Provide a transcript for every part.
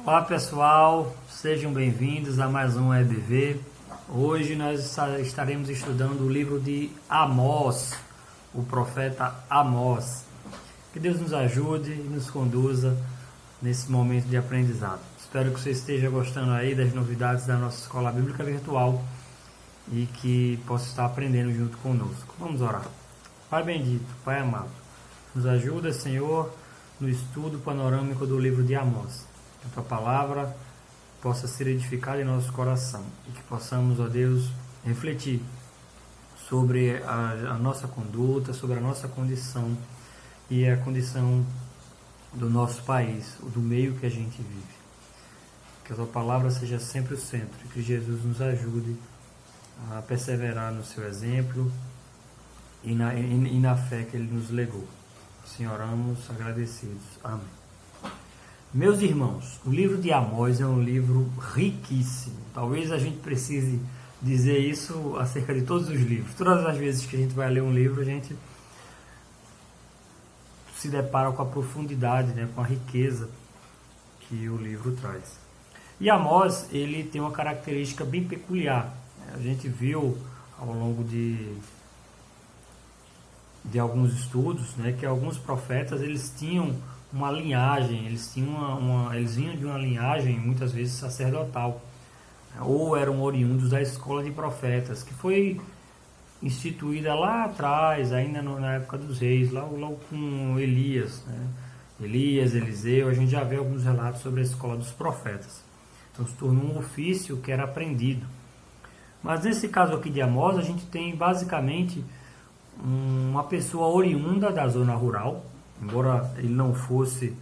Olá pessoal, sejam bem-vindos a mais um EBV. Hoje nós estaremos estudando o livro de Amós, o profeta Amós. Que Deus nos ajude e nos conduza nesse momento de aprendizado. Espero que você esteja gostando aí das novidades da nossa escola bíblica virtual e que possa estar aprendendo junto conosco. Vamos orar. Pai bendito, Pai amado, nos ajuda, Senhor, no estudo panorâmico do livro de Amós. Que a Tua palavra possa ser edificada em nosso coração e que possamos, ó Deus, refletir sobre a nossa conduta, sobre a nossa condição e a condição do nosso país, do meio que a gente vive. Que a Tua palavra seja sempre o centro e que Jesus nos ajude a perseverar no Seu exemplo e na fé que Ele nos legou. Assim oramos agradecidos. Amém. Meus irmãos, o livro de Amós é um livro riquíssimo. Talvez a gente precise dizer isso acerca de todos os livros. Todas as vezes que a gente vai ler um livro, a gente se depara com a profundidade, com a riqueza que o livro traz. E Amós, ele tem uma característica bem peculiar. A gente viu ao longo de alguns estudos, que alguns profetas eles tinham uma linhagem, eles vinham de uma linhagem muitas vezes sacerdotal, ou eram oriundos da escola de profetas, que foi instituída lá atrás, ainda na época dos reis, logo com Elias, Elias, Eliseu. A gente já vê alguns relatos sobre a escola dos profetas. Então se tornou um ofício que era aprendido. Mas nesse caso aqui de Amós, a gente tem basicamente uma pessoa oriunda da zona rural, embora ele não fosse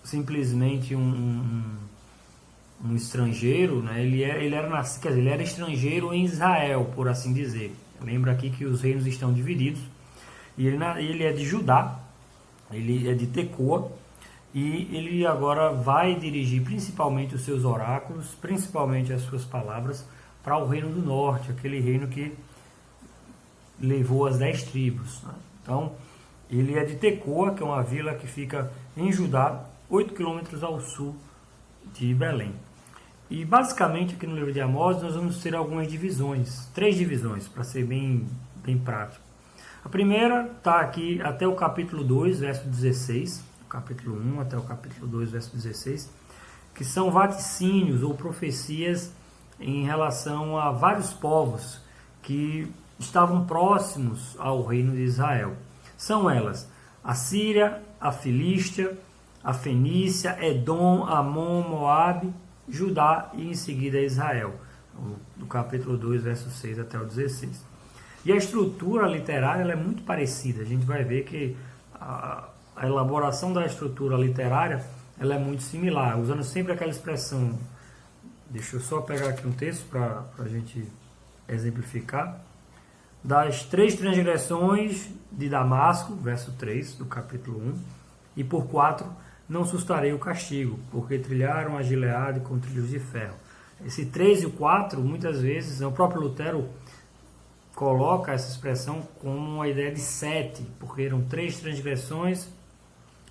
simplesmente um estrangeiro, ele era estrangeiro em Israel, por assim dizer. Lembra aqui que os reinos estão divididos, e ele é de Judá, ele é de Tecoa, e ele agora vai dirigir principalmente os seus oráculos, principalmente as suas palavras, para o reino do norte, aquele reino que levou as 10 tribos. Então, ele é de Tecoa, que é uma vila que fica em Judá, 8 quilômetros ao sul de Belém. E basicamente aqui no livro de Amós nós vamos ter algumas divisões, 3 divisões, para ser bem prático. A primeira está aqui até o capítulo 2, verso 16, capítulo 1 até o capítulo 2, verso 16, que são vaticínios ou profecias em relação a vários povos que estavam próximos ao reino de Israel. São elas a Síria, a Filístia, a Fenícia, Edom, Amon, Moabe, Judá e em seguida Israel, do capítulo 2, verso 6 até o 16. E a estrutura literária ela é muito parecida. A gente vai ver que a elaboração da estrutura literária ela é muito similar, usando sempre aquela expressão. Deixa eu só pegar aqui um texto para a gente exemplificar. Das 3 transgressões de Damasco, verso 3 do capítulo 1, e por 4 não sustarei o castigo, porque trilharam a Gileade com trilhos de ferro. Esse 3 e o 4, muitas vezes, o próprio Lutero coloca essa expressão como uma ideia de 7, porque eram 3 transgressões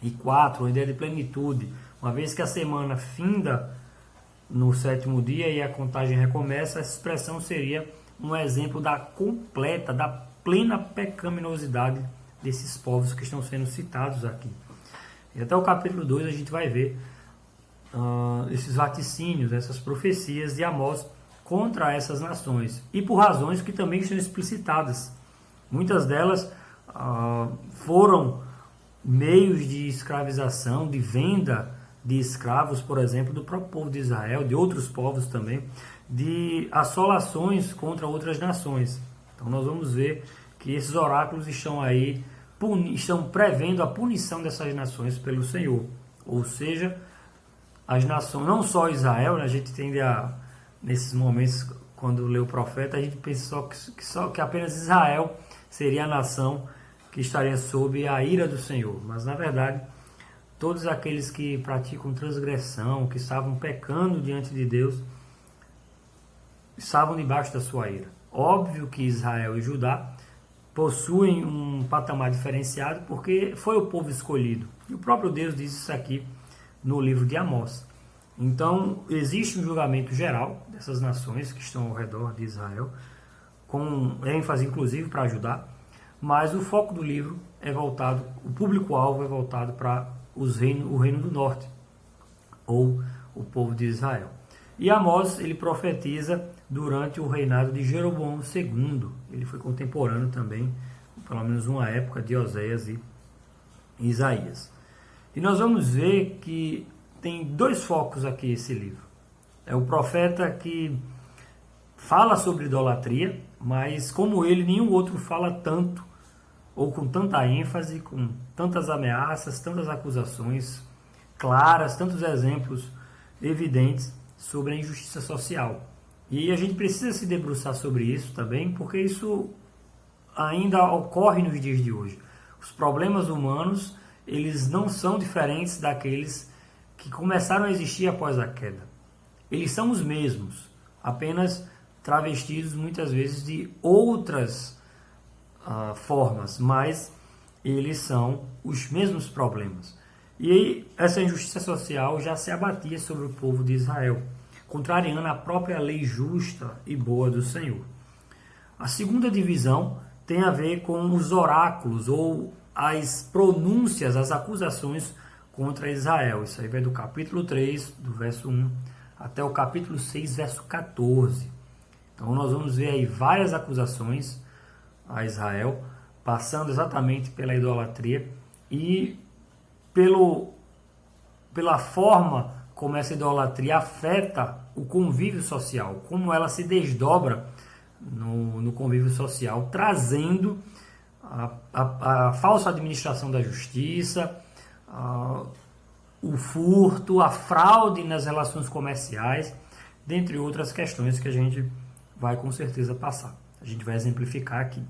e 4, uma ideia de plenitude. Uma vez que a semana finda no 7º dia e a contagem recomeça, essa expressão seria um exemplo da completa, da plena pecaminosidade desses povos que estão sendo citados aqui. E até o capítulo 2 a gente vai ver esses vaticínios, essas profecias de Amós contra essas nações, e por razões que também estão explicitadas. Muitas delas foram meios de escravização, de venda de escravos, por exemplo, do próprio povo de Israel, de outros povos também, de assolações contra outras nações. Então nós vamos ver que esses oráculos estão aí, estão prevendo a punição dessas nações pelo Senhor. Ou seja, as nações, não só Israel, a gente tende a, nesses momentos, quando lê o profeta, a gente pensa que apenas Israel seria a nação que estaria sob a ira do Senhor. Mas na verdade, todos aqueles que praticam transgressão, que estavam pecando diante de Deus, estavam debaixo da sua ira. Óbvio que Israel e Judá possuem um patamar diferenciado porque foi o povo escolhido. E o próprio Deus diz isso aqui no livro de Amós. Então, existe um julgamento geral dessas nações que estão ao redor de Israel, com ênfase inclusive para ajudar, mas o foco do livro é voltado, o público-alvo é voltado para o reino do norte, ou o povo de Israel. E Amós, ele profetiza durante o reinado de Jeroboão II. Ele foi contemporâneo também, pelo menos uma época, de Oséias e Isaías. E nós vamos ver que tem dois focos aqui esse livro. É o profeta que fala sobre idolatria, mas como ele, nenhum outro fala tanto, ou com tanta ênfase, com tantas ameaças, tantas acusações claras, tantos exemplos evidentes sobre a injustiça social. E a gente precisa se debruçar sobre isso também, porque isso ainda ocorre nos dias de hoje. Os problemas humanos, eles não são diferentes daqueles que começaram a existir após a queda. Eles são os mesmos, apenas travestidos muitas vezes de outras formas, mas eles são os mesmos problemas. E aí, essa injustiça social já se abatia sobre o povo de Israel, contrariando a própria lei justa e boa do Senhor. A segunda divisão tem a ver com os oráculos ou as pronúncias, as acusações contra Israel. Isso aí vai do capítulo 3, do verso 1, até o capítulo 6, verso 14. Então nós vamos ver aí várias acusações a Israel, passando exatamente pela idolatria e pela forma como essa idolatria afeta o convívio social, como ela se desdobra no convívio social, trazendo a falsa administração da justiça, o furto, a fraude nas relações comerciais, dentre outras questões que a gente vai com certeza passar. A gente vai exemplificar aqui.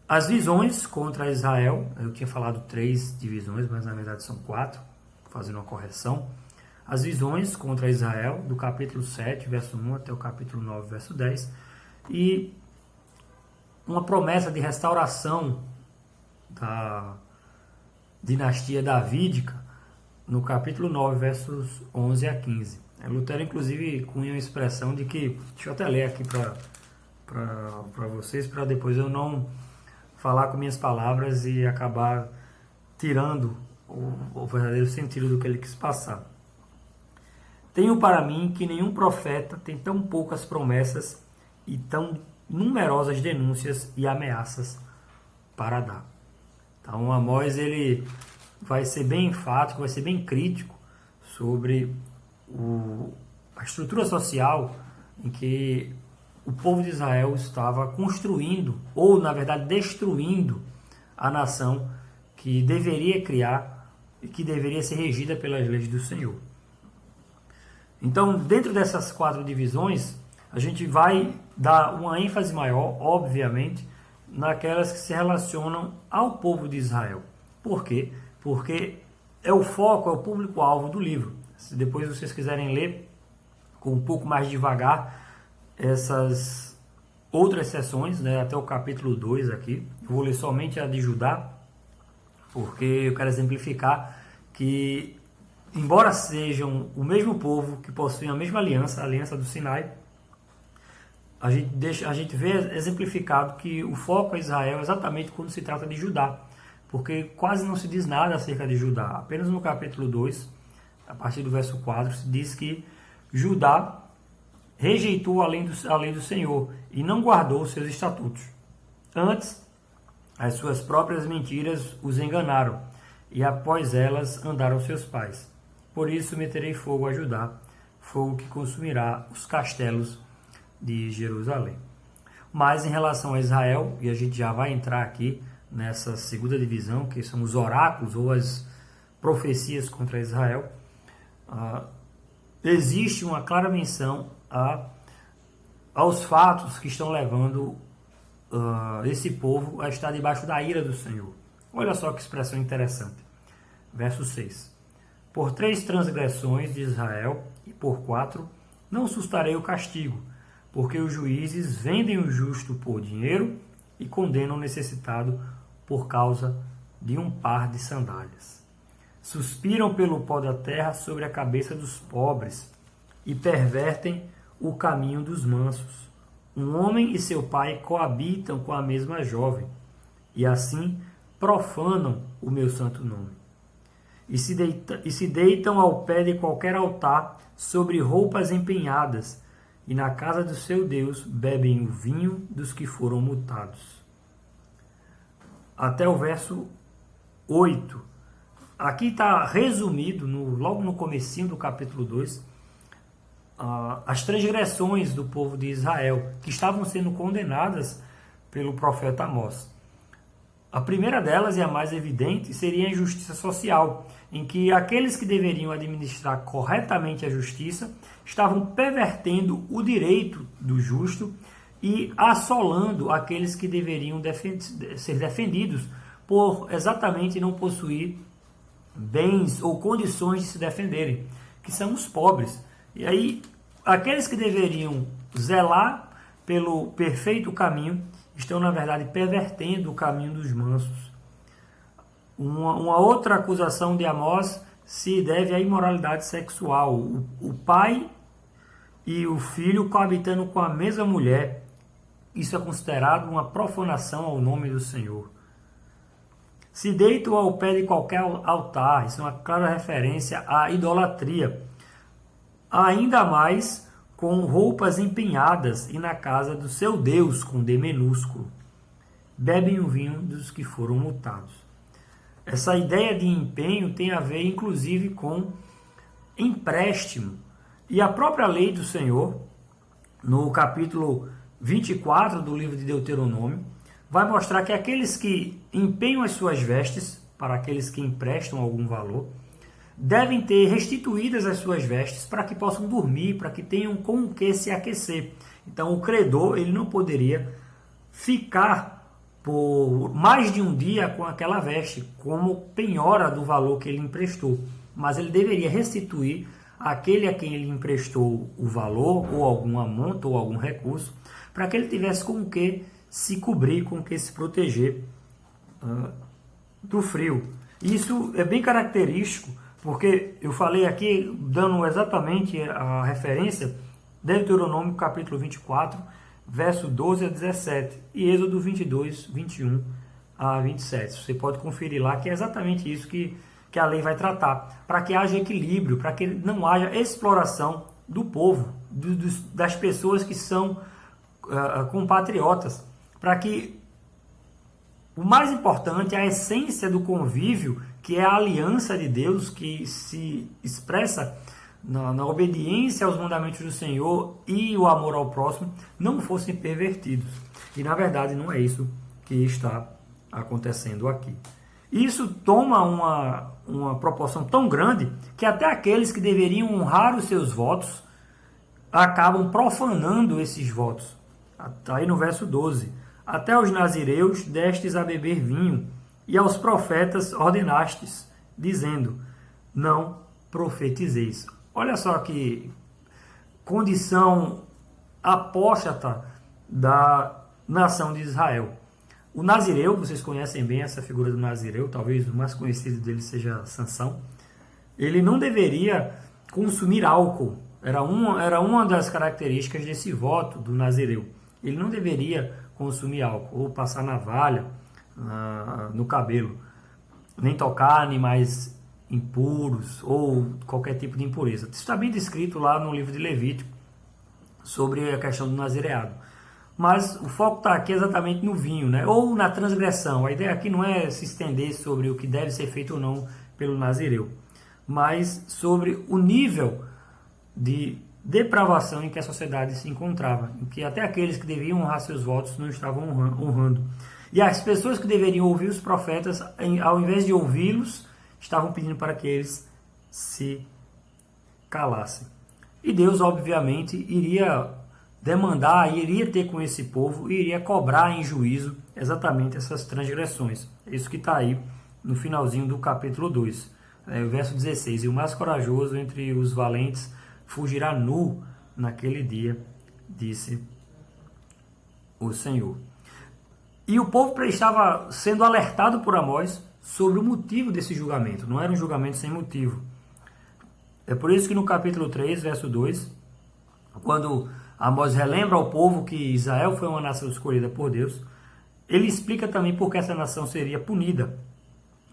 As visões contra Israel, eu tinha falado 3 divisões, mas na verdade são 4, fazendo uma correção. As visões contra Israel, do capítulo 7, verso 1 até o capítulo 9, verso 10, e uma promessa de restauração da dinastia davídica, no capítulo 9, versos 11 a 15. Lutero, inclusive, cunha uma expressão de que, deixa eu até ler aqui para vocês, para depois eu não falar com minhas palavras e acabar tirando o verdadeiro sentido do que ele quis passar. Tenho para mim que nenhum profeta tem tão poucas promessas e tão numerosas denúncias e ameaças para dar. Então, Amós, ele vai ser bem enfático, vai ser bem crítico sobre a estrutura social em que o povo de Israel estava construindo, ou na verdade destruindo, a nação que deveria criar e que deveria ser regida pelas leis do Senhor. Então, dentro dessas 4 divisões, a gente vai dar uma ênfase maior, obviamente, naquelas que se relacionam ao povo de Israel. Por quê? Porque é o foco, é o público-alvo do livro. Se depois vocês quiserem ler com um pouco mais devagar essas outras seções, né, até o capítulo 2 aqui, eu vou ler somente a de Judá, porque eu quero exemplificar que, embora sejam o mesmo povo, que possuem a mesma aliança, a aliança do Sinai, a gente vê exemplificado que o foco é Israel exatamente quando se trata de Judá, porque quase não se diz nada acerca de Judá. Apenas no capítulo 2, a partir do verso 4, se diz que Judá rejeitou a lei do Senhor e não guardou os seus estatutos. Antes, as suas próprias mentiras os enganaram, e após elas andaram seus pais. Por isso meterei fogo a Judá, fogo que consumirá os castelos de Jerusalém. Mas em relação a Israel, e a gente já vai entrar aqui nessa segunda divisão, que são os oráculos ou as profecias contra Israel, existe uma clara menção aos fatos que estão levando esse povo a estar debaixo da ira do Senhor. Olha só que expressão interessante. Verso 6. Por 3 transgressões de Israel e por 4 não sustarei o castigo, porque os juízes vendem o justo por dinheiro e condenam o necessitado por causa de um par de sandálias. suspiram pelo pó da terra sobre a cabeça dos pobres e pervertem o caminho dos mansos. Um homem e seu pai coabitam com a mesma jovem, e assim profanam o meu santo nome. E se deitam ao pé de qualquer altar sobre roupas empenhadas, e na casa do seu Deus bebem o vinho dos que foram multados. Até o verso 8. Aqui está resumido, logo no comecinho do capítulo 2, as transgressões do povo de Israel, que estavam sendo condenadas pelo profeta Amós. A primeira delas, e a mais evidente, seria a injustiça social, em que aqueles que deveriam administrar corretamente a justiça estavam pervertendo o direito do justo e assolando aqueles que deveriam ser defendidos por exatamente não possuir bens ou condições de se defenderem, que são os pobres. E aí, aqueles que deveriam zelar pelo perfeito caminho estão, na verdade, pervertendo o caminho dos mansos. Uma outra acusação de Amós se deve à imoralidade sexual. O pai e o filho coabitando com a mesma mulher. Isso é considerado uma profanação ao nome do Senhor. Se deitam ao pé de qualquer altar. Isso é uma clara referência à idolatria. Ainda mais com roupas empenhadas e na casa do seu Deus, com D minúsculo. Bebem o vinho dos que foram multados. Essa ideia de empenho tem a ver, inclusive, com empréstimo. E a própria lei do Senhor, no capítulo 24 do livro de Deuteronômio, vai mostrar que aqueles que empenham as suas vestes, para aqueles que emprestam algum valor, devem ter restituídas as suas vestes para que possam dormir, para que tenham com o que se aquecer. Então o credor ele não poderia ficar por mais de um dia com aquela veste, como penhora do valor que ele emprestou. Mas ele deveria restituir àquele a quem ele emprestou o valor, ou alguma monta, ou algum recurso, para que ele tivesse com o que se cobrir, com o que se proteger do frio. Isso é bem característico, porque eu falei aqui, dando exatamente a referência, Deuteronômio capítulo 24, verso 12 a 17, e Êxodo 22, 21 a 27. Você pode conferir lá que é exatamente isso que a lei vai tratar, para que haja equilíbrio, para que não haja exploração do povo, das pessoas que são compatriotas, para que o mais importante, a essência do convívio, que é a aliança de Deus, que se expressa na obediência aos mandamentos do Senhor e o amor ao próximo, não fossem pervertidos. E na verdade não é isso que está acontecendo aqui. Isso toma uma proporção tão grande que até aqueles que deveriam honrar os seus votos acabam profanando esses votos. Está aí no verso 12. Até aos nazireus destes a beber vinho, e aos profetas ordenastes, dizendo, não profetizeis. Olha só que condição apóstata da nação de Israel. O nazireu, vocês conhecem bem essa figura do nazireu, talvez o mais conhecido dele seja Sansão. Ele não deveria consumir álcool. Era uma das características desse voto do nazireu. Ele não deveria consumir álcool, ou passar navalha no cabelo, nem tocar animais impuros ou qualquer tipo de impureza. Isso está bem descrito lá no livro de Levítico sobre a questão do nazireado. Mas o foco está aqui exatamente no vinho, né? Ou na transgressão. A ideia aqui não é se estender sobre o que deve ser feito ou não pelo nazireu, mas sobre o nível de depravação em que a sociedade se encontrava, em que até aqueles que deviam honrar seus votos não estavam honrando. E as pessoas que deveriam ouvir os profetas, ao invés de ouvi-los, estavam pedindo para que eles se calassem. E Deus, obviamente, iria demandar, iria ter com esse povo, e iria cobrar em juízo exatamente essas transgressões. É isso que está aí no finalzinho do capítulo 2, o verso 16. E o mais corajoso entre os valentes fugirá nu naquele dia, disse o Senhor. E o povo estava sendo alertado por Amós sobre o motivo desse julgamento. Não era um julgamento sem motivo. É por isso que no capítulo 3, verso 2, quando Amós relembra ao povo que Israel foi uma nação escolhida por Deus, ele explica também por que essa nação seria punida.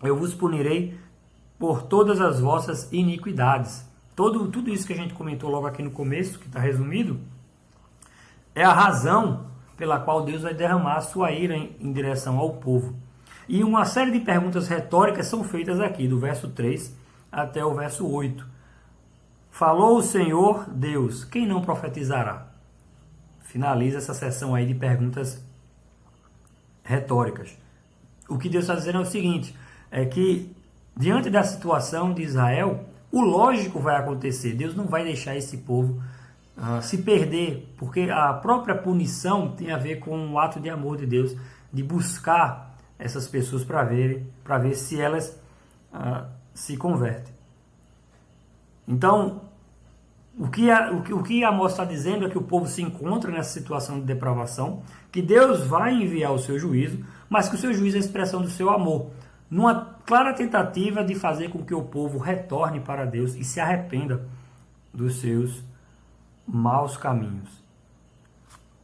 Eu vos punirei por todas as vossas iniquidades. Tudo isso que a gente comentou logo aqui no começo, que está resumido, é a razão pela qual Deus vai derramar a sua ira em direção ao povo. E uma série de perguntas retóricas são feitas aqui, do verso 3 até o verso 8. Falou o Senhor Deus, quem não profetizará? Finaliza essa sessão aí de perguntas retóricas. O que Deus está dizendo é o seguinte, é que diante da situação de Israel, o lógico vai acontecer. Deus não vai deixar esse povo se perder, porque a própria punição tem a ver com o ato de amor de Deus, de buscar essas pessoas para ver se elas se convertem. Então, o que Amós está dizendo é que o povo se encontra nessa situação de depravação, que Deus vai enviar o seu juízo, mas que o seu juízo é a expressão do seu amor, numa clara tentativa de fazer com que o povo retorne para Deus e se arrependa dos seus maus caminhos.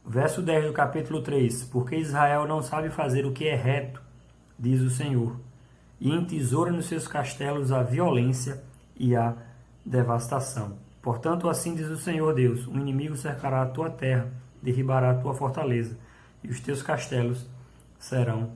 Verso 10 do capítulo 3. Porque Israel não sabe fazer o que é reto, diz o Senhor, e entesoura nos seus castelos a violência e a devastação. Portanto, assim diz o Senhor Deus, o inimigo cercará a tua terra, derribará a tua fortaleza, e os teus castelos serão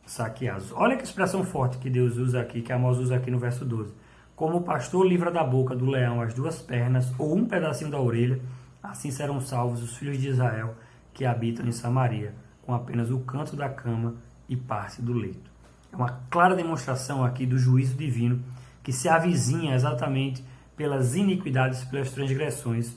saqueados. Olha que expressão forte que Deus usa aqui, que Amós usa aqui no verso 12. Como o pastor livra da boca do leão as duas pernas, ou um pedacinho da orelha, assim serão salvos os filhos de Israel que habitam em Samaria, com apenas o canto da cama e parte do leito. É uma clara demonstração aqui do juízo divino, que se avizinha exatamente pelas iniquidades, pelas transgressões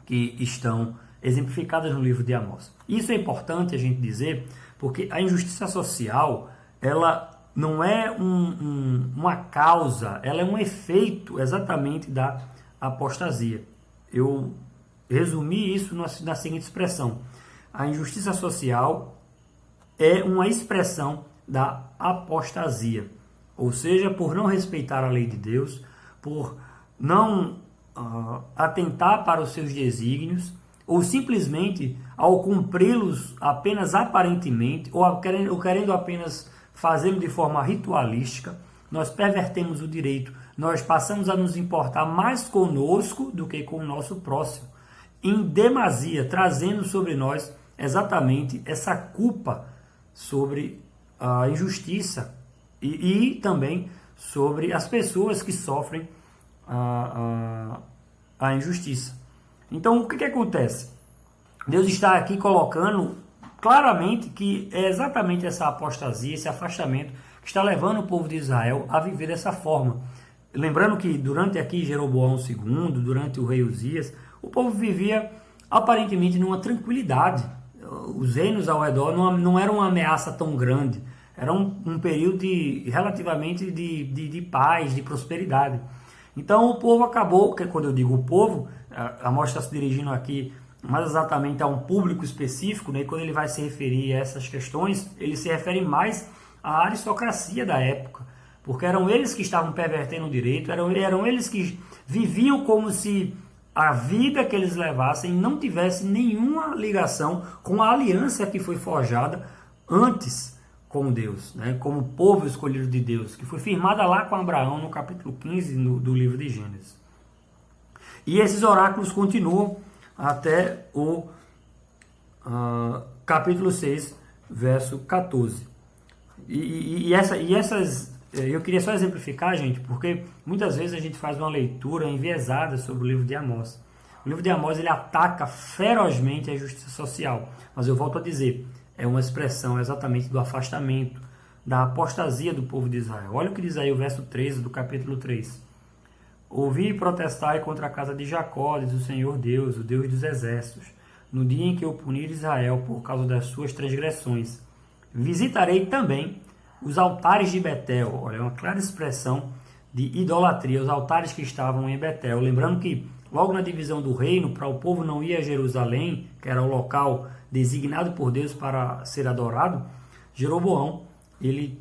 que estão exemplificadas no livro de Amós. Isso é importante a gente dizer, porque a injustiça social, ela não é uma causa, ela é um efeito exatamente da apostasia. Eu resumi isso na seguinte expressão: a injustiça social é uma expressão da apostasia, ou seja, por não respeitar a lei de Deus, por não atentar para os seus desígnios, ou simplesmente ao cumpri-los apenas aparentemente, ou querendo apenas fazê-lo de forma ritualística, nós pervertemos o direito, nós passamos a nos importar mais conosco do que com o nosso próximo, em demasia, trazendo sobre nós exatamente essa culpa sobre a injustiça e também sobre as pessoas que sofrem a injustiça. Então, o que acontece? Deus está aqui colocando claramente que é exatamente essa apostasia, esse afastamento que está levando o povo de Israel a viver dessa forma. Lembrando que durante aqui Jeroboão II, durante o rei Uzias, o povo vivia aparentemente numa tranquilidade. Os reinos ao redor não eram uma ameaça tão grande. Era um período relativamente de paz, de prosperidade. Então o povo acabou, quando eu digo o povo, Amós está se dirigindo aqui mais exatamente a um público específico, né? E quando ele vai se referir a essas questões, ele se refere mais à aristocracia da época, porque eram eles que estavam pervertendo o direito, eram eles que viviam como se a vida que eles levassem não tivesse nenhuma ligação com a aliança que foi forjada antes com Deus, né? Como povo escolhido de Deus, que foi firmada lá com Abraão no capítulo 15 do livro de Gênesis. E esses oráculos continuam até o capítulo 6, verso 14. E essas, eu queria só exemplificar, gente, porque muitas vezes a gente faz uma leitura enviesada sobre o livro de Amós. O livro de Amós, ele ataca ferozmente a justiça social, mas eu volto a dizer, é uma expressão exatamente do afastamento, da apostasia do povo de Israel. Olha o que diz aí o verso 13 do capítulo 3. Ouvi e protestai contra a casa de Jacó, diz o Senhor Deus, o Deus dos exércitos, no dia em que eu punir Israel por causa das suas transgressões. Visitarei também os altares de Betel. Olha, é uma clara expressão de idolatria, os altares que estavam em Betel. Lembrando que logo na divisão do reino, para o povo não ir a Jerusalém, que era o local designado por Deus para ser adorado, Jeroboão, ele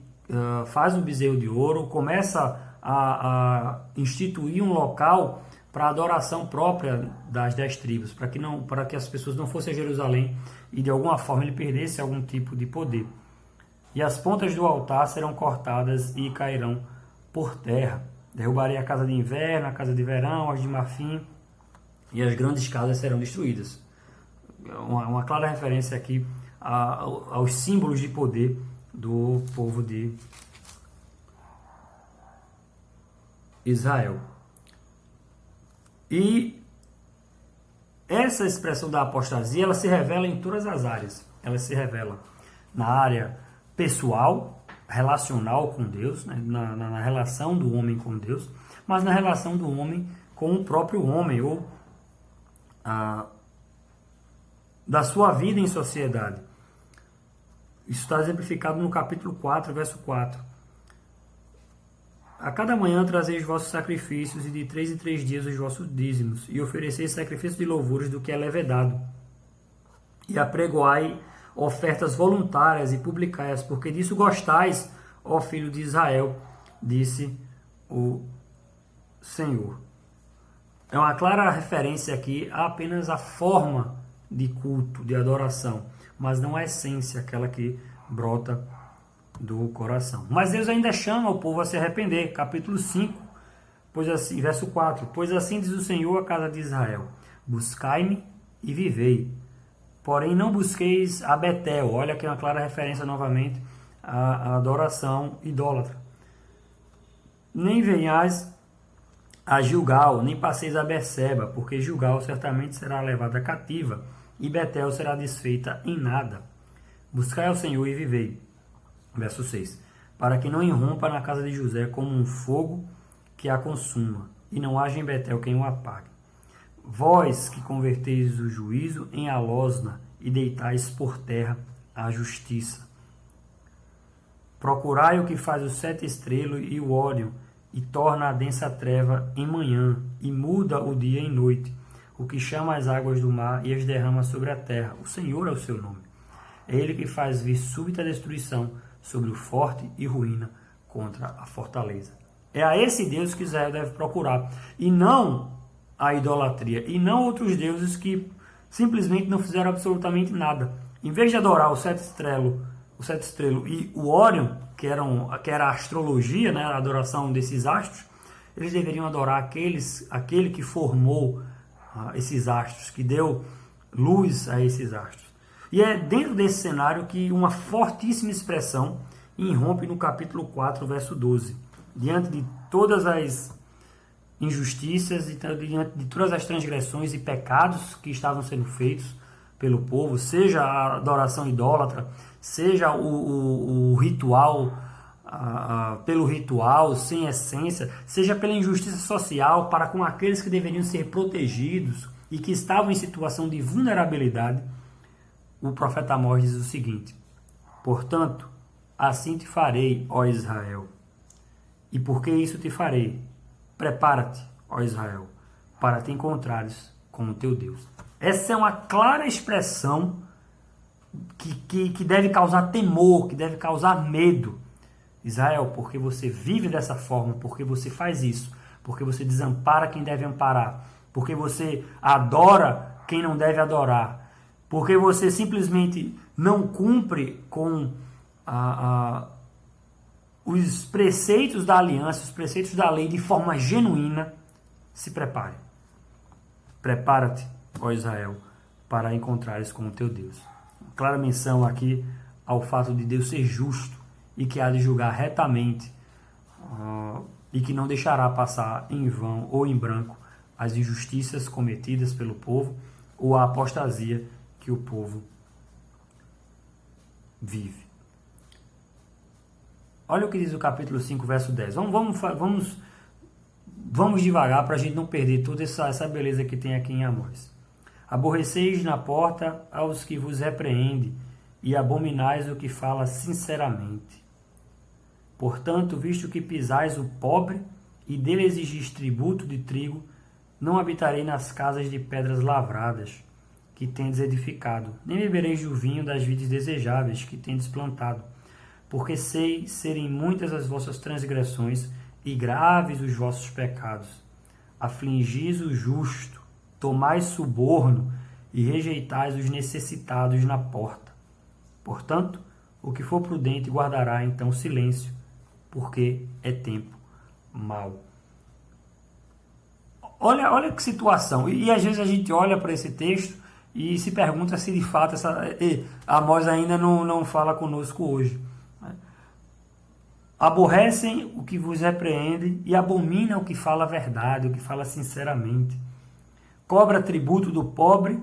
faz um bezerro de ouro, começa a instituir um local para adoração própria das 10 tribos, para que as pessoas não fossem a Jerusalém e de alguma forma ele perdesse algum tipo de poder. E as pontas do altar serão cortadas e cairão por terra. Derrubarei a casa de inverno, a casa de verão, as de marfim, e as grandes casas serão destruídas. Uma clara referência aqui aos símbolos de poder do povo de Israel. E essa expressão da apostasia, ela se revela em todas as áreas. Ela se revela na área pessoal, relacional com Deus, né? na relação do homem com Deus, mas na relação do homem com o próprio homem, ou da sua vida em sociedade. Isso está exemplificado no capítulo 4, verso 4. A cada manhã trazeis vossos sacrifícios, e de 3 em 3 dias os vossos dízimos, e ofereceis sacrifício de louvores do que é levedado. E apregoai ofertas voluntárias e publicai-as, porque disso gostais, ó filho de Israel, disse o Senhor. É uma clara referência aqui a apenas a forma de culto, de adoração, mas não a essência, aquela que brota do coração. Mas Deus ainda chama o povo a se arrepender. Capítulo 5, pois assim, verso 4. Pois assim diz o Senhor à casa de Israel: buscai-me e vivei. Porém não busqueis a Betel. Olha que é uma clara referência novamente à adoração idólatra. Nem venhais a Gilgal, nem passeis a Berseba, porque Gilgal certamente será levada cativa, e Betel será desfeita em nada. Buscai ao Senhor e vivei. Verso 6. Para que não irrompa na casa de José como um fogo que a consuma, e não haja em Betel quem o apague. Vós que converteis o juízo em alosna, e deitais por terra a justiça. Procurai o que faz o 7 estrelo e o Órion, e torna a densa treva em manhã, e muda o dia em noite, o que chama as águas do mar e as derrama sobre a terra. O Senhor é o seu nome. É ele que faz vir súbita destruição sobre o forte e ruína contra a fortaleza. É a esse Deus que Israel deve procurar, e não a idolatria, e não outros deuses que simplesmente não fizeram absolutamente nada. Em vez de adorar o 7 estrelo e o Órion, que era a astrologia, né, a adoração desses astros, eles deveriam adorar aquele que formou esses astros, que deu luz a esses astros. E é dentro desse cenário que uma fortíssima expressão irrompe no capítulo 4, verso 12. Diante de todas as injustiças e diante de todas as transgressões e pecados que estavam sendo feitos pelo povo, seja a adoração idólatra, seja o ritual, pelo ritual, sem essência, seja pela injustiça social para com aqueles que deveriam ser protegidos e que estavam em situação de vulnerabilidade, o profeta Amós diz o seguinte: portanto, assim te farei, ó Israel. E por que isso te farei? Prepara-te, ó Israel, para te encontrares com o teu Deus. Essa é uma clara expressão que deve causar temor, que deve causar medo. Israel, porque você vive dessa forma, porque você faz isso, porque você desampara quem deve amparar, porque você adora quem não deve adorar, porque você simplesmente não cumpre com os preceitos da aliança, os preceitos da lei de forma genuína, se prepare. Prepara-te, ó Israel, para encontrares com o teu Deus. Clara menção aqui ao fato de Deus ser justo e que há de julgar retamente e que não deixará passar em vão ou em branco as injustiças cometidas pelo povo ou a apostasia que o povo vive. Olha o que diz o capítulo 5, verso 10. Vamos devagar para a gente não perder toda essa beleza que tem aqui em Amós. Aborreceis na porta aos que vos repreendem, e abominais o que fala sinceramente. Portanto, visto que pisais o pobre, e dele exigis tributo de trigo, não habitarei nas casas de pedras lavradas, que tendes edificado, nem bebereis do vinho das vides desejáveis, que tendes plantado. porque sei serem muitas as vossas transgressões e graves os vossos pecados. Afligis o justo, tomais suborno e rejeitais os necessitados na porta. Portanto, o que for prudente guardará então silêncio, porque é tempo mau. Olha que situação. E às vezes a gente olha para esse texto e se pergunta se de fato Amós ainda não fala conosco hoje. Aborrecem o que vos repreende e abomina o que fala a verdade, o que fala sinceramente. Cobra tributo do pobre,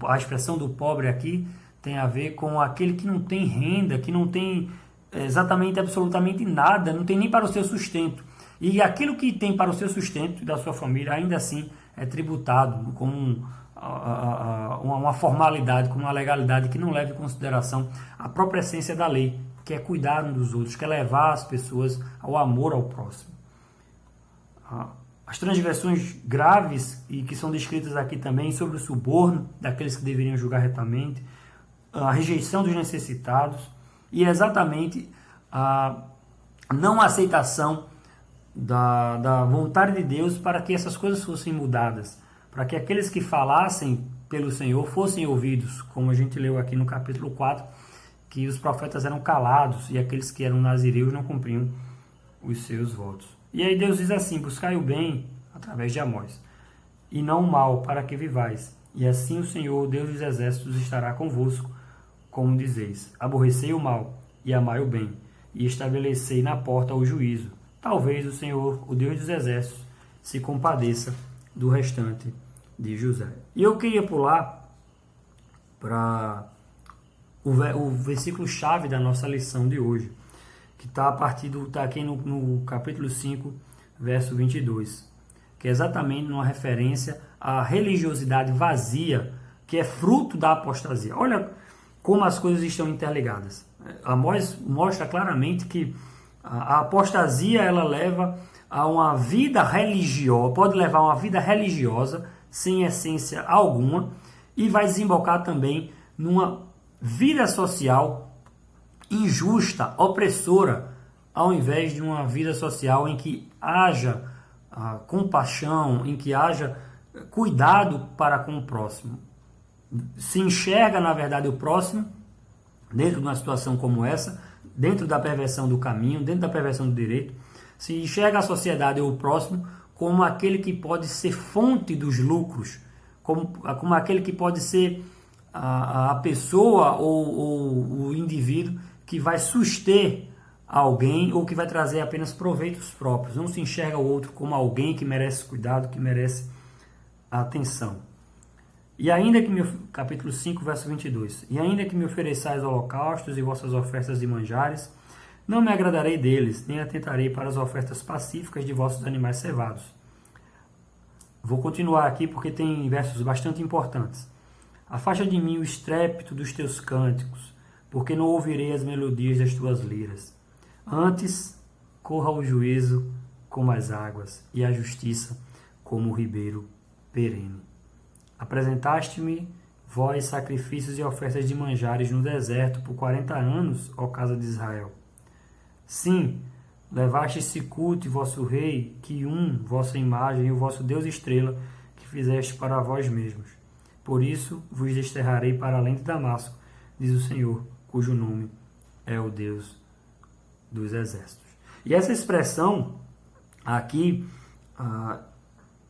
a expressão do pobre aqui tem a ver com aquele que não tem renda, que não tem exatamente, absolutamente nada, não tem nem para o seu sustento. E aquilo que tem para o seu sustento e da sua família, ainda assim, é tributado como uma formalidade, como uma legalidade que não leva em consideração a própria essência da lei, que é cuidar um dos outros, que é levar as pessoas ao amor ao próximo. As transgressões graves, e que são descritas aqui também, sobre o suborno daqueles que deveriam julgar retamente, a rejeição dos necessitados e exatamente a não aceitação da vontade de Deus para que essas coisas fossem mudadas, para que aqueles que falassem pelo Senhor fossem ouvidos, como a gente leu aqui no capítulo 4, que os profetas eram calados e aqueles que eram nazireus não cumpriam os seus votos. E aí Deus diz assim: buscai o bem através de Amós, e não o mal, para que vivais. E assim o Senhor, Deus dos exércitos, estará convosco, como dizeis. Aborrecei o mal e amai o bem, e estabelecei na porta o juízo. Talvez o Senhor, o Deus dos exércitos, se compadeça do restante de José. E eu queria pular para o versículo-chave da nossa lição de hoje, que está aqui no capítulo 5, verso 22, que é exatamente uma referência à religiosidade vazia, que é fruto da apostasia. Olha como as coisas estão interligadas. Amós mostra claramente que a apostasia ela leva a uma vida religiosa, pode levar a uma vida religiosa sem essência alguma, e vai desembocar também numa vida social injusta, opressora, ao invés de uma vida social em que haja compaixão, em que haja cuidado para com o próximo. Se enxerga, na verdade, o próximo, dentro de uma situação como essa, dentro da perversão do caminho, dentro da perversão do direito, se enxerga a sociedade ou o próximo como aquele que pode ser fonte dos lucros, como aquele que pode ser a pessoa ou o indivíduo que vai suster alguém ou que vai trazer apenas proveitos próprios. Não se enxerga o outro como alguém que merece cuidado, que merece atenção. E ainda que capítulo 5, verso 22. E ainda que me ofereçais holocaustos e vossas ofertas de manjares, não me agradarei deles, nem atentarei para as ofertas pacíficas de vossos animais cevados. Vou continuar aqui porque tem versos bastante importantes. Afasta de mim o estrépito dos teus cânticos, porque não ouvirei as melodias das tuas liras. Antes, corra o juízo como as águas, e a justiça como o ribeiro perene. Apresentaste-me, vós, sacrifícios e ofertas de manjares no deserto por 40 anos, ó casa de Israel. Sim, levaste-se culto, vosso rei, vossa imagem e o vosso Deus estrela, que fizeste para vós mesmos. Por isso vos desterrarei para além de Damasco, diz o Senhor, cujo nome é o Deus dos exércitos. E essa expressão aqui,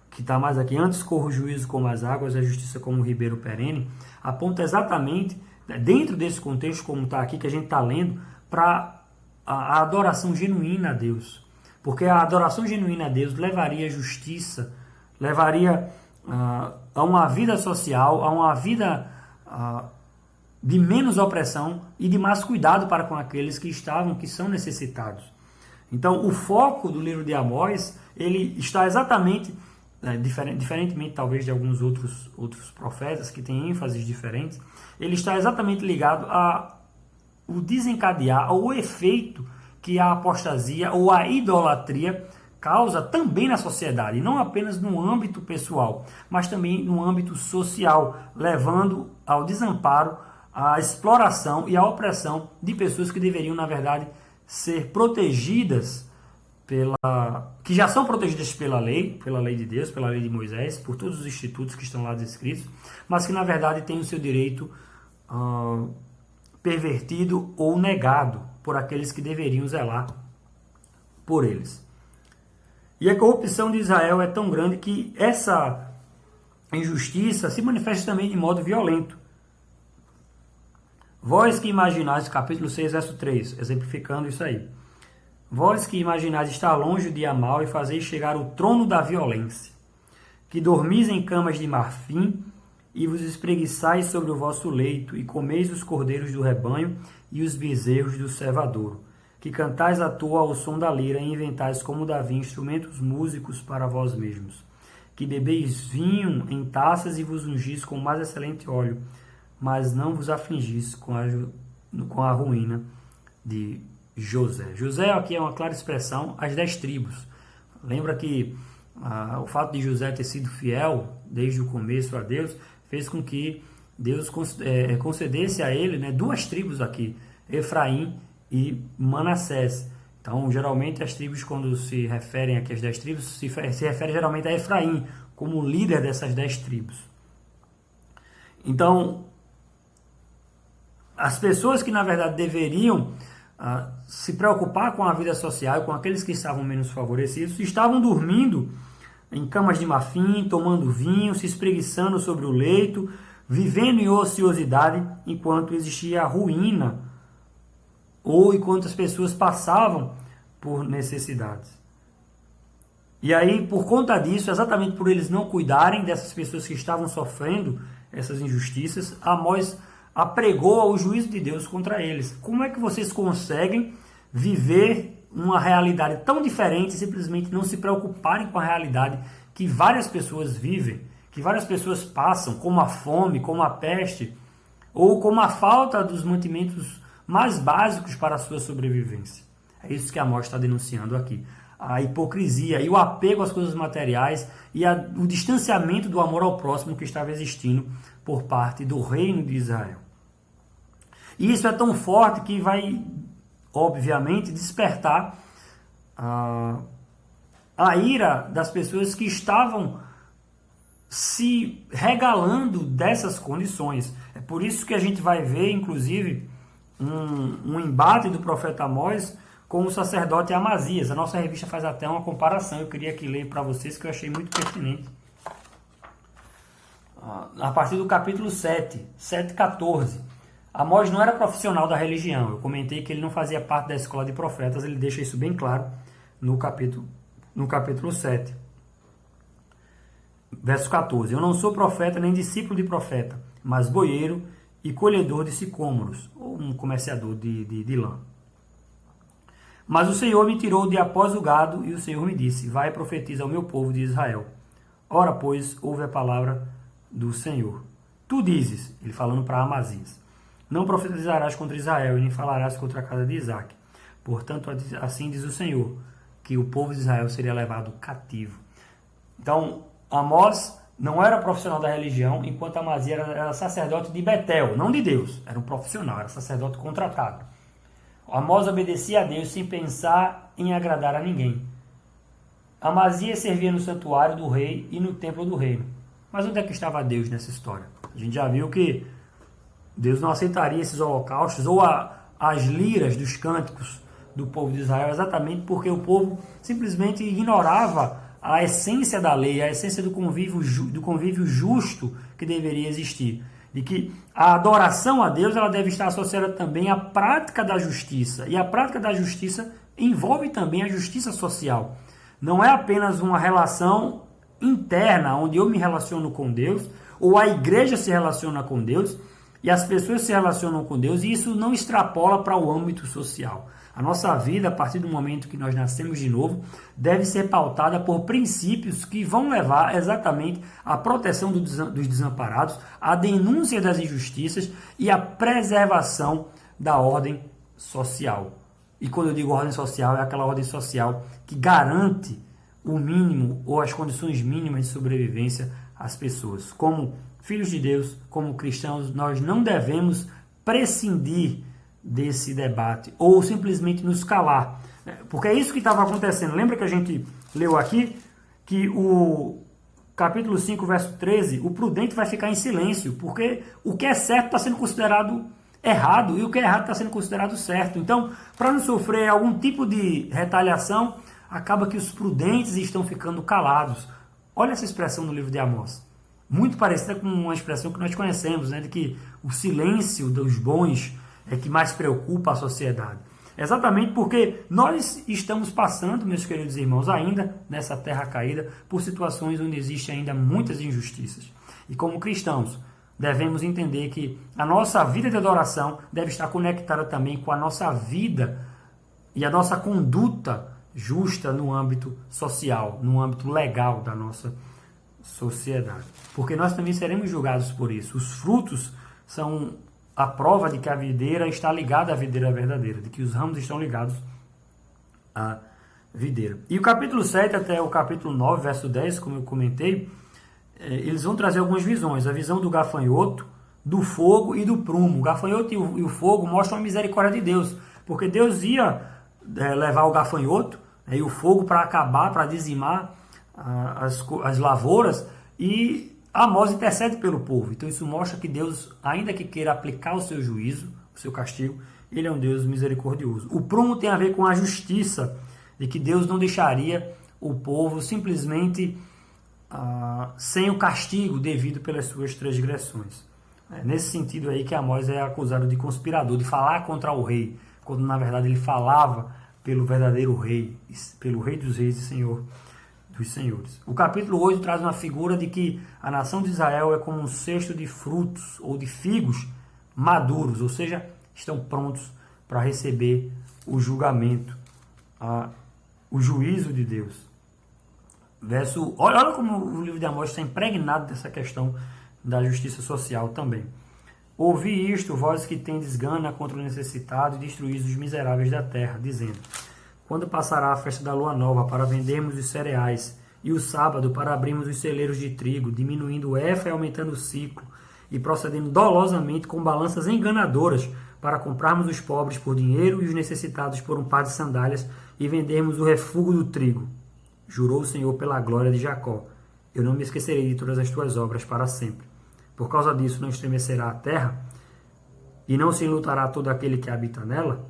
que está mais aqui, antes corra o juízo como as águas, a justiça como o ribeiro perene, aponta exatamente, dentro desse contexto, como está aqui, que a gente está lendo, para a adoração genuína a Deus. Porque a adoração genuína a Deus levaria à justiça, levaria a uma vida social, a uma vida de menos opressão e de mais cuidado para com aqueles que são necessitados. Então, o foco do livro de Amós, ele está exatamente, diferentemente talvez de alguns outros profetas que têm ênfases diferentes, ele está exatamente ligado ao desencadear, ao efeito que a apostasia ou a idolatria causa também na sociedade, não apenas no âmbito pessoal, mas também no âmbito social, levando ao desamparo, a exploração e a opressão de pessoas que deveriam, na verdade, ser protegidas que já são protegidas pela lei de Deus, pela lei de Moisés, por todos os institutos que estão lá descritos, mas que na verdade têm o seu direito pervertido ou negado por aqueles que deveriam zelar por eles. E a corrupção de Israel é tão grande que essa injustiça se manifesta também de modo violento. Vós que imaginais, capítulo 6, verso 3, exemplificando isso aí. Vós que imaginais estar longe do dia mau e fazeis chegar o trono da violência, que dormis em camas de marfim e vos espreguiçais sobre o vosso leito e comeis os cordeiros do rebanho e os bezerros do cevadouro, que cantais à toa ao som da lira e inventais como Davi instrumentos músicos para vós mesmos, que bebeis vinho em taças e vos ungis com o mais excelente óleo, mas não vos afligis com a ruína de José. José aqui é uma clara expressão às 10 tribos. Lembra que o fato de José ter sido fiel desde o começo a Deus fez com que Deus concedesse a ele, né, 2 tribos aqui, Efraim e Manassés. Então, geralmente as tribos, quando se referem aqui às 10 tribos, se refere geralmente a Efraim como líder dessas 10 tribos. Então, as pessoas que na verdade deveriam se preocupar com a vida social, com aqueles que estavam menos favorecidos, estavam dormindo em camas de marfim, tomando vinho, se espreguiçando sobre o leito, vivendo em ociosidade, enquanto existia a ruína, ou enquanto as pessoas passavam por necessidades. E aí, por conta disso, exatamente por eles não cuidarem dessas pessoas que estavam sofrendo essas injustiças, Amós apregou o juízo de Deus contra eles. Como é que vocês conseguem viver uma realidade tão diferente e simplesmente não se preocuparem com a realidade que várias pessoas vivem, que várias pessoas passam, como a fome, como a peste, ou como a falta dos mantimentos mais básicos para a sua sobrevivência? É isso que Amós está denunciando aqui. A hipocrisia e o apego às coisas materiais e o distanciamento do amor ao próximo que estava existindo por parte do reino de Israel. E isso é tão forte que vai, obviamente, despertar a ira das pessoas que estavam se regalando dessas condições. É por isso que a gente vai ver, inclusive, um embate do profeta Amós com o sacerdote Amazias. A nossa revista faz até uma comparação. Eu queria aqui ler para vocês, que eu achei muito pertinente. A partir do capítulo 7:14. Amós não era profissional da religião. Eu comentei que ele não fazia parte da escola de profetas. Ele deixa isso bem claro no capítulo 7. Verso 14. Eu não sou profeta nem discípulo de profeta, mas boieiro e colhedor de sicômoros, ou um comerciador de lã. Mas o Senhor me tirou de após o gado, e o Senhor me disse: vai e profetiza ao meu povo de Israel. Ora, pois, ouve a palavra do Senhor. Tu dizes, ele falando para Amazias, não profetizarás contra Israel, e nem falarás contra a casa de Isaque. Portanto, assim diz o Senhor, que o povo de Israel seria levado cativo. Então, Amós não era profissional da religião, enquanto Amazias era sacerdote de Betel, não de Deus, era um profissional, era sacerdote contratado. Amós obedecia a Deus sem pensar em agradar a ninguém. Amazias servia no santuário do rei e no templo do reino. Mas onde é que estava Deus nessa história? A gente já viu que Deus não aceitaria esses holocaustos ou as liras dos cânticos do povo de Israel, exatamente porque o povo simplesmente ignorava a essência da lei, a essência do convívio justo que deveria existir. De que a adoração a Deus ela deve estar associada também à prática da justiça. E a prática da justiça envolve também a justiça social. Não é apenas uma relação interna, onde eu me relaciono com Deus, ou a igreja se relaciona com Deus, e as pessoas se relacionam com Deus, e isso não extrapola para o âmbito social. A nossa vida, a partir do momento que nós nascemos de novo, deve ser pautada por princípios que vão levar exatamente à proteção dos desamparados, à denúncia das injustiças e à preservação da ordem social. E quando eu digo ordem social, é aquela ordem social que garante o mínimo ou as condições mínimas de sobrevivência às pessoas. Como filhos de Deus, como cristãos, nós não devemos prescindir desse debate ou simplesmente nos calar. Porque é isso que estava acontecendo. Lembra que a gente leu aqui que o capítulo 5, verso 13, o prudente vai ficar em silêncio, porque o que é certo está sendo considerado errado e o que é errado está sendo considerado certo. Então, para não sofrer algum tipo de retaliação, acaba que os prudentes estão ficando calados. Olha essa expressão no livro de Amós. Muito parecida com uma expressão que nós conhecemos, né, de que o silêncio dos bons é que mais preocupa a sociedade. Exatamente porque nós estamos passando, meus queridos irmãos, ainda nessa terra caída, por situações onde existem ainda muitas injustiças. E como cristãos, devemos entender que a nossa vida de adoração deve estar conectada também com a nossa vida e a nossa conduta justa no âmbito social, no âmbito legal da nossa sociedade. Porque nós também seremos julgados por isso. Os frutos são a prova de que a videira está ligada à videira verdadeira, de que os ramos estão ligados à videira. E o capítulo 7 até o capítulo 9, verso 10, como eu comentei, eles vão trazer algumas visões. A visão do gafanhoto, do fogo e do prumo. O gafanhoto e o fogo mostram a misericórdia de Deus, porque Deus ia levar o gafanhoto e o fogo para acabar, para dizimar as lavouras, e Amós intercede pelo povo. Então isso mostra que Deus, ainda que queira aplicar o seu juízo, o seu castigo, ele é um Deus misericordioso. O prumo tem a ver com a justiça, de que Deus não deixaria o povo simplesmente sem o castigo devido pelas suas transgressões. É nesse sentido aí que Amós é acusado de conspirador, de falar contra o rei, quando na verdade ele falava pelo verdadeiro rei, pelo Rei dos Reis e Senhor dos Senhores. O capítulo 8 traz uma figura de que a nação de Israel é como um cesto de frutos ou de figos maduros, ou seja, estão prontos para receber o julgamento, o juízo de Deus. Olha como o livro de Amós está impregnado dessa questão da justiça social também. Ouvi isto, vós que tendes gana contra o necessitado, e destruís os miseráveis da terra, dizendo: quando passará a festa da lua nova para vendermos os cereais, e o sábado para abrirmos os celeiros de trigo, diminuindo o efa e aumentando o ciclo, e procedendo dolosamente com balanças enganadoras, para comprarmos os pobres por dinheiro e os necessitados por um par de sandálias, e vendermos o refúgio do trigo. Jurou o Senhor pela glória de Jacó: eu não me esquecerei de todas as tuas obras para sempre. Por causa disso não estremecerá a terra, e não se enlutará todo aquele que habita nela.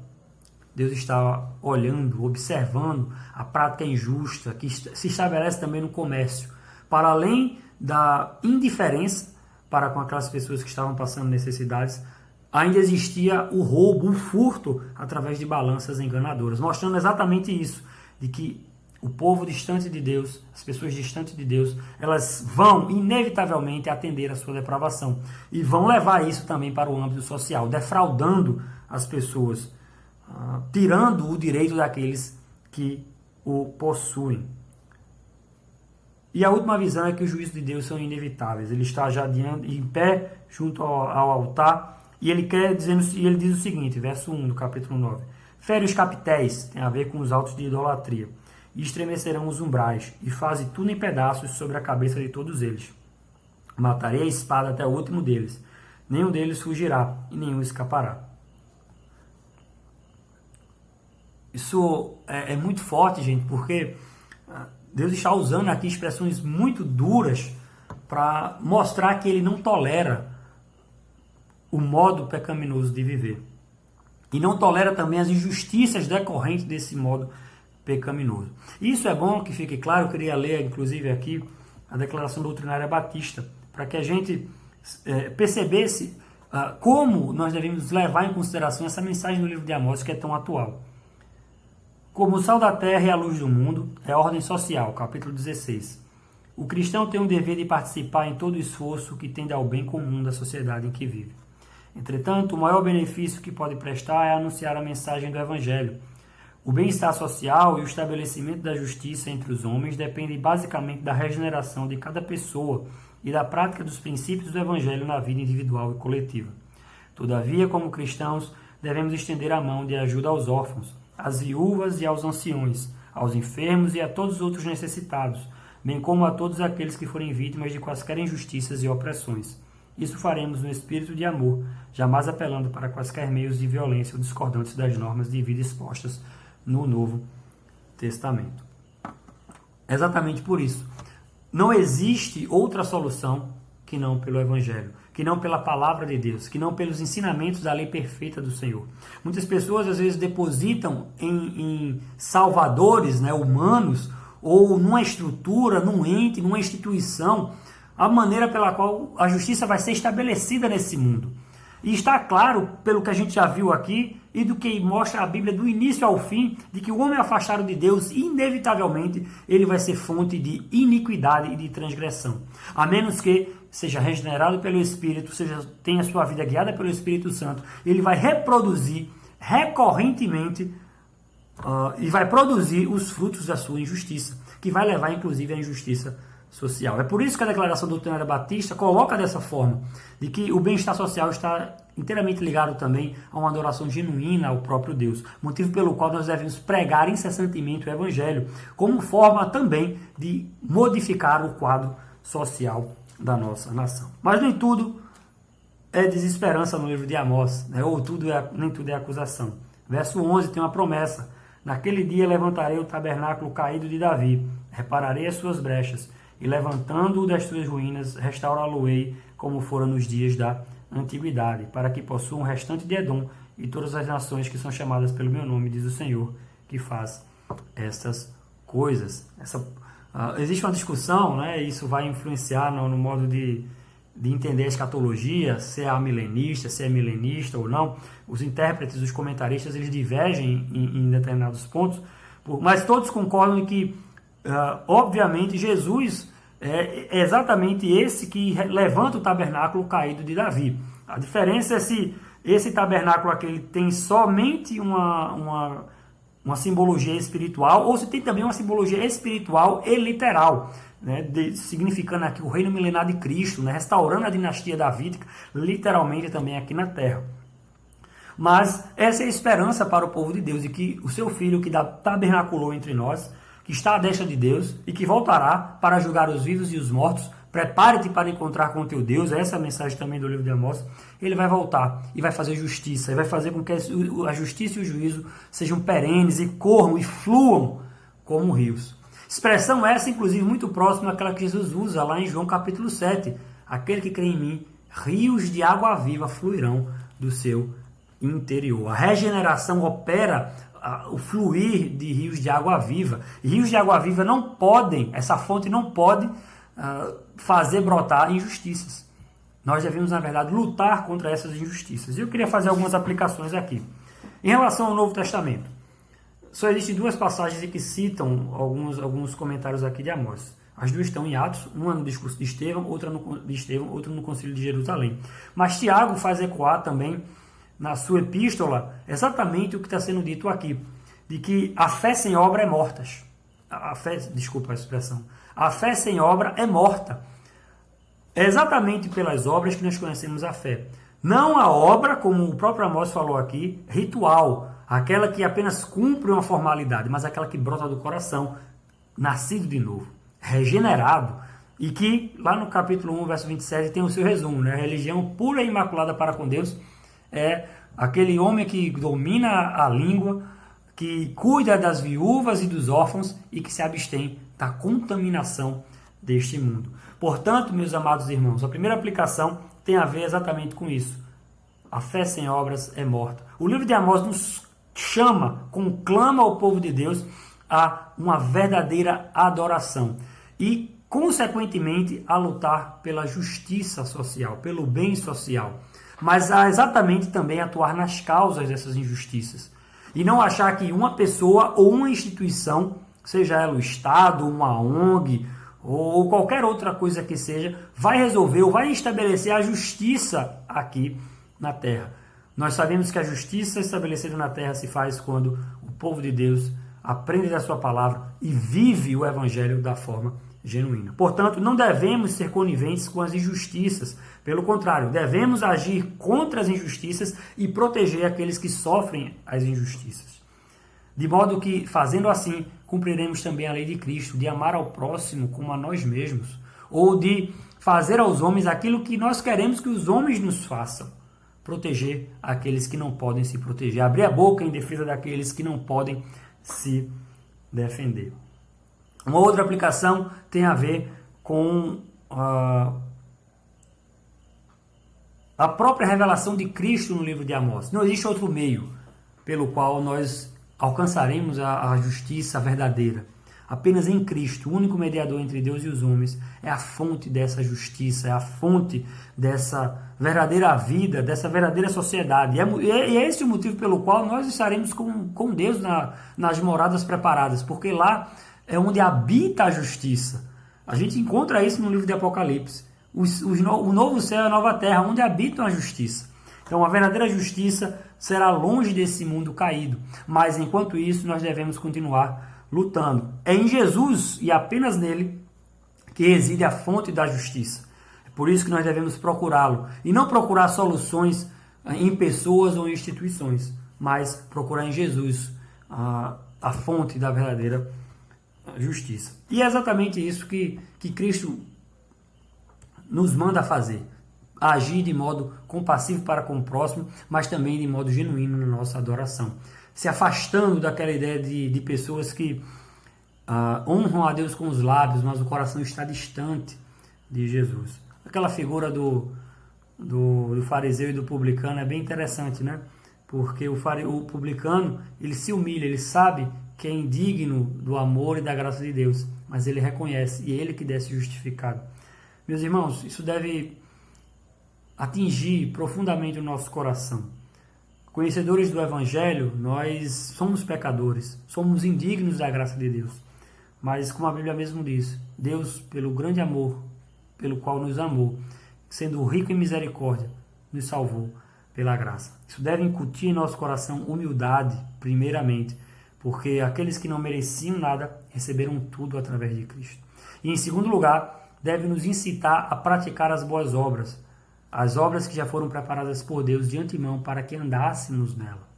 Deus está olhando, observando a prática injusta que se estabelece também no comércio, para além da indiferença para com aquelas pessoas que estavam passando necessidades, ainda existia o roubo, o furto através de balanças enganadoras, mostrando exatamente isso, de que o povo distante de Deus, as pessoas distantes de Deus, elas vão inevitavelmente atender a sua depravação e vão levar isso também para o âmbito social, defraudando as pessoas, tirando o direito daqueles que o possuem. E a última visão é que os juízos de Deus são inevitáveis. Ele está já em pé junto ao altar e ele diz o seguinte, verso 1 do capítulo 9: fere os capitéis, tem a ver com os altos de idolatria, e estremecerão os umbrais, e faze tudo em pedaços sobre a cabeça de todos eles. Matarei a espada até o último deles, nenhum deles fugirá e nenhum escapará. Isso é muito forte, gente, porque Deus está usando aqui expressões muito duras para mostrar que ele não tolera o modo pecaminoso de viver. E não tolera também as injustiças decorrentes desse modo pecaminoso. Isso é bom que fique claro. Eu queria ler, inclusive, aqui a Declaração Doutrinária Batista, para que a gente percebesse como nós devemos levar em consideração essa mensagem do livro de Amós, que é tão atual. Como o sal da terra e a luz do mundo, é ordem social, capítulo 16. O cristão tem o dever de participar em todo o esforço que tende ao bem comum da sociedade em que vive. Entretanto, o maior benefício que pode prestar é anunciar a mensagem do Evangelho. O bem-estar social e o estabelecimento da justiça entre os homens dependem basicamente da regeneração de cada pessoa e da prática dos princípios do Evangelho na vida individual e coletiva. Todavia, como cristãos, devemos estender a mão de ajuda aos órfãos, às viúvas e aos anciões, aos enfermos e a todos os outros necessitados, bem como a todos aqueles que forem vítimas de quaisquer injustiças e opressões. Isso faremos no espírito de amor, jamais apelando para quaisquer meios de violência ou discordantes das normas de vida expostas no Novo Testamento. Exatamente por isso. Não existe outra solução que não pelo Evangelho, que não pela palavra de Deus, que não pelos ensinamentos da lei perfeita do Senhor. Muitas pessoas às vezes depositam em salvadores, né, humanos, ou numa estrutura, num ente, numa instituição, a maneira pela qual a justiça vai ser estabelecida nesse mundo. E está claro, pelo que a gente já viu aqui, e do que mostra a Bíblia do início ao fim, de que o homem afastado de Deus, inevitavelmente, ele vai ser fonte de iniquidade e de transgressão. A menos que seja regenerado pelo Espírito, tenha sua vida guiada pelo Espírito Santo, ele vai reproduzir recorrentemente e vai produzir os frutos da sua injustiça, que vai levar, inclusive, à injustiça social. É por isso que a declaração doutrinária batista coloca dessa forma, de que o bem-estar social está inteiramente ligado também a uma adoração genuína ao próprio Deus, motivo pelo qual nós devemos pregar incessantemente o Evangelho, como forma também de modificar o quadro social da nossa nação. Mas nem tudo é desesperança no livro de Amós, né? Ou nem tudo é acusação. Verso 11 tem uma promessa: naquele dia levantarei o tabernáculo caído de Davi, repararei as suas brechas, e levantando-o das suas ruínas, restaurá-lo-ei como fora nos dias da antiguidade, para que possuam o restante de Edom e todas as nações que são chamadas pelo meu nome, diz o Senhor, que faz estas coisas. Existe uma discussão, né? Isso vai influenciar no modo de entender a escatologia, se é amilenista, se é milenista ou não. Os intérpretes, os comentaristas, eles divergem em determinados pontos, mas todos concordam em que, obviamente, Jesus é exatamente esse que levanta o tabernáculo caído de Davi. A diferença é se esse tabernáculo aqui ele tem somente uma simbologia espiritual, ou se tem também uma simbologia espiritual e literal, né, significando aqui o reino milenar de Cristo, né, restaurando a dinastia davídica, literalmente também aqui na terra. Mas essa é a esperança para o povo de Deus, de que o seu Filho que tabernaculou entre nós, que está à destra de Deus e que voltará para julgar os vivos e os mortos, prepare-te para encontrar com o teu Deus, essa é a mensagem também do livro de Amós. Ele vai voltar e vai fazer justiça, e vai fazer com que a justiça e o juízo sejam perenes e corram e fluam como rios. Expressão essa, inclusive, muito próxima àquela que Jesus usa lá em João capítulo 7. Aquele que crê em mim, rios de água viva fluirão do seu interior. A regeneração opera o fluir de rios de água viva. E rios de água viva não podem, essa fonte não pode fazer brotar injustiças. Nós devemos, na verdade, lutar contra essas injustiças. E eu queria fazer algumas aplicações aqui. Em relação ao Novo Testamento, só existem duas passagens que citam alguns comentários aqui de Amós. As duas estão em Atos, uma no discurso de Estevão, outra no Concílio de Jerusalém. Mas Tiago faz ecoar também na sua epístola exatamente o que está sendo dito aqui, de que a fé sem obra é morta. Desculpa a expressão. A fé sem obra é morta. É exatamente pelas obras que nós conhecemos a fé. Não a obra, como o próprio Amós falou aqui, ritual, aquela que apenas cumpre uma formalidade, mas aquela que brota do coração, nascido de novo, regenerado, e que lá no capítulo 1, verso 27, tem o seu resumo, né? A religião pura e imaculada para com Deus é aquele homem que domina a língua, que cuida das viúvas e dos órfãos e que se abstém da contaminação deste mundo. Portanto, meus amados irmãos, a primeira aplicação tem a ver exatamente com isso. A fé sem obras é morta. O livro de Amós nos chama, conclama ao povo de Deus a uma verdadeira adoração e, consequentemente, a lutar pela justiça social, pelo bem social. Mas a exatamente também atuar nas causas dessas injustiças. E não achar que uma pessoa ou uma instituição, seja ela o Estado, uma ONG ou qualquer outra coisa que seja, vai resolver ou vai estabelecer a justiça aqui na terra. Nós sabemos que a justiça estabelecida na terra se faz quando o povo de Deus aprende da sua palavra e vive o evangelho da forma genuína. Portanto, não devemos ser coniventes com as injustiças. Pelo contrário, devemos agir contra as injustiças e proteger aqueles que sofrem as injustiças. De modo que, fazendo assim, cumpriremos também a lei de Cristo, de amar ao próximo como a nós mesmos. ou de fazer aos homens aquilo que nós queremos que os homens nos façam. Proteger aqueles que não podem se proteger. Abrir a boca em defesa daqueles que não podem se defender. Uma outra aplicação tem a ver com a própria revelação de Cristo no livro de Amós. Não existe outro meio pelo qual nós alcançaremos a justiça verdadeira. Apenas em Cristo, o único mediador entre Deus e os homens, é a fonte dessa justiça, é a fonte dessa verdadeira vida, dessa verdadeira sociedade. E é esse o motivo pelo qual nós estaremos com Deus nas moradas preparadas, porque lá é onde habita a justiça. A gente encontra isso no livro de Apocalipse. O novo céu e a nova terra, onde habita a justiça. Então a verdadeira justiça será longe desse mundo caído. Mas enquanto isso, nós devemos continuar lutando. É em Jesus e apenas nele que reside a fonte da justiça. É por isso que nós devemos procurá-lo. E não procurar soluções em pessoas ou instituições, mas procurar em Jesus a fonte da verdadeira justiça. E é exatamente isso que Cristo nos manda fazer. Agir de modo compassivo para com o próximo, mas também de modo genuíno na nossa adoração. Se afastando daquela ideia de pessoas que honram a Deus com os lábios, mas o coração está distante de Jesus. Aquela figura do fariseu e do publicano é bem interessante, né? Porque o publicano, ele se humilha, ele sabe que é indigno do amor e da graça de Deus, mas ele reconhece, e é ele que deve ser justificado. Meus irmãos, isso deve atingir profundamente o nosso coração. Conhecedores do Evangelho, nós somos pecadores, somos indignos da graça de Deus. Mas, como a Bíblia mesmo diz, Deus, pelo grande amor pelo qual nos amou, sendo rico em misericórdia, nos salvou pela graça. Isso deve incutir em nosso coração humildade, primeiramente, porque aqueles que não mereciam nada receberam tudo através de Cristo. E, em segundo lugar, deve nos incitar a praticar as boas obras, as obras que já foram preparadas por Deus de antemão para que andássemos nela.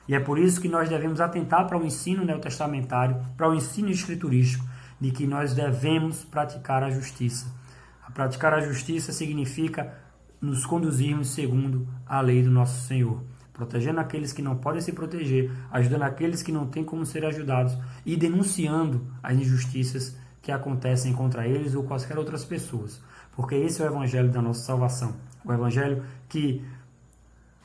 E é por isso que nós devemos atentar para o ensino neotestamentário, para o ensino escriturístico, de que nós devemos praticar a justiça. A praticar a justiça significa nos conduzirmos segundo a lei do nosso Senhor, protegendo aqueles que não podem se proteger, ajudando aqueles que não têm como ser ajudados e denunciando as injustiças que acontecem contra eles ou quaisquer outras pessoas. Porque esse é o evangelho da nossa salvação. O evangelho que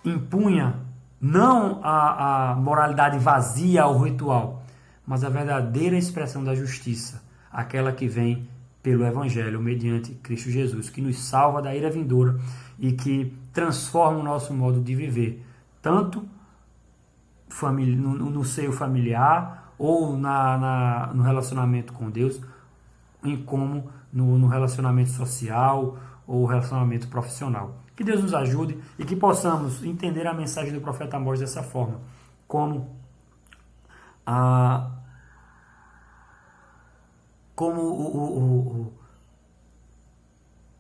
impunha não a moralidade vazia ao ritual, mas a verdadeira expressão da justiça, aquela que vem pelo evangelho mediante Cristo Jesus, que nos salva da ira vindoura e que transforma o nosso modo de viver, tanto no seio familiar ou no relacionamento com Deus, como no relacionamento social ou relacionamento profissional. Que Deus nos ajude e que possamos entender a mensagem do profeta Amós dessa forma,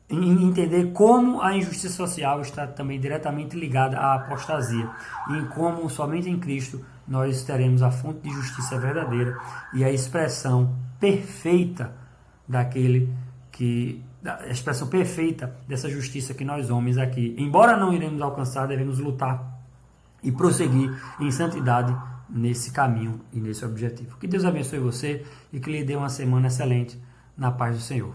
entender como a injustiça social está também diretamente ligada à apostasia e em como somente em Cristo nós teremos a fonte de justiça verdadeira e a expressão perfeita a expressão perfeita dessa justiça que nós homens aqui, embora não iremos alcançar, devemos lutar e prosseguir em santidade nesse caminho e nesse objetivo. Que Deus abençoe você e que lhe dê uma semana excelente na paz do Senhor.